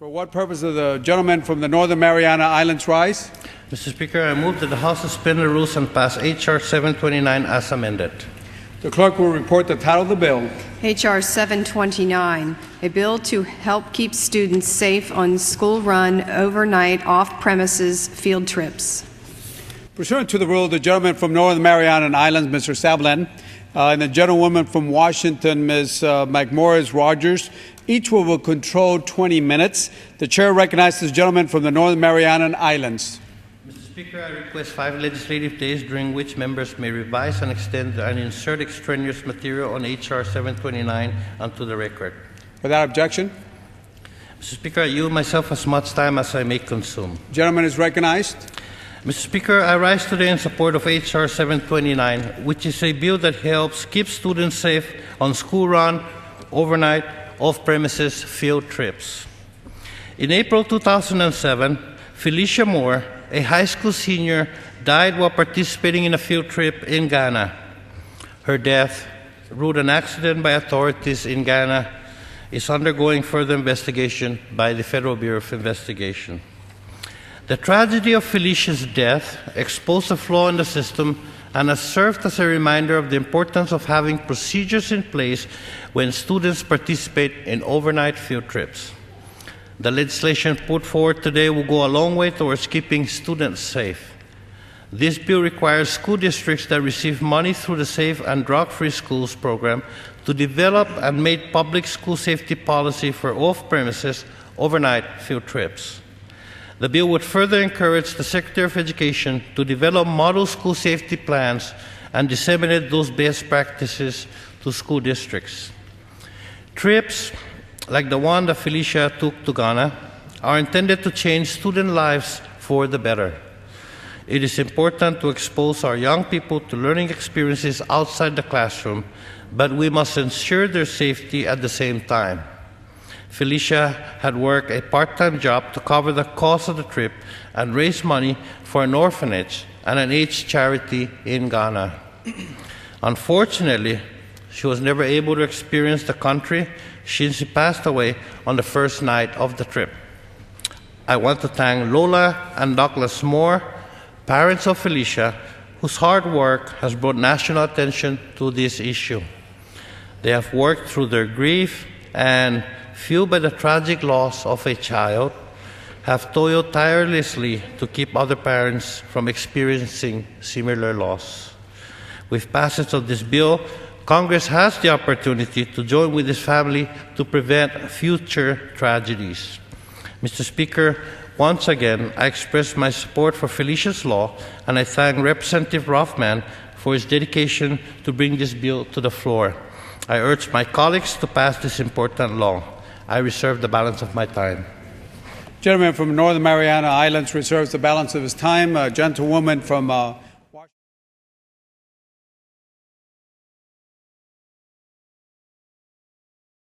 For what purpose does the gentleman from the Northern Mariana Islands rise? Mr. Speaker, I move that the House suspend the rules and pass H.R. 729 as amended. The clerk will report the title of the bill. H.R. 729, a bill to help keep students safe on school-run, overnight, off-premises field trips. Pursuant to the rule, the gentleman from Northern Mariana Islands, Mr. Sablan, and the gentlewoman from Washington, Ms. McMorris Rogers, each will control 20 minutes. The chair recognizes the gentleman from the Northern Mariana Islands. Mr. Speaker, I request 5 legislative days during which members may revise and extend and insert extraneous material on H.R. 729 onto the record. Without objection, Mr. Speaker, I yield myself as much time as I may consume. gentleman is recognized. Mr. Speaker, I rise today in support of H.R. 729, which is a bill that helps keep students safe on school-run, overnight, off-premises field trips. In April 2007, Phylicia Moore, a high school senior, died while participating in a field trip in Ghana. Her death, ruled an accident by authorities in Ghana, is undergoing further investigation by the Federal Bureau of Investigation. The tragedy of Phylicia's death exposed a flaw in the system and has served as a reminder of the importance of having procedures in place when students participate in overnight field trips. The legislation put forward today will go a long way towards keeping students safe. This bill requires school districts that receive money through the Safe and Drug-Free Schools program to develop and make public school safety policy for off-premises overnight field trips. The bill would further encourage the Secretary of Education to develop model school safety plans and disseminate those best practices to school districts. Trips like the one that Phylicia took to Ghana are intended to change student lives for the better. It is important to expose our young people to learning experiences outside the classroom, but we must ensure their safety at the same time. Phylicia had worked a part-time job to cover the cost of the trip and raise money for an orphanage and an AIDS charity in Ghana. Unfortunately, she was never able to experience the country since she passed away on the first night of the trip. I want to thank Lola and Douglas Moore, parents of Phylicia, whose hard work has brought national attention to this issue. They have worked through their grief and, fueled by the tragic loss of a child, have toiled tirelessly to keep other parents from experiencing similar loss. With passage of this bill, Congress has the opportunity to join with this family to prevent future tragedies. Mr. Speaker, once again, I express my support for Phylicia's law, and I thank Representative Rothman for his dedication to bring this bill to the floor. I urge my colleagues to pass this important law. I reserve the balance of my time. Gentleman from Northern Mariana Islands reserves the balance of his time. Gentlewoman from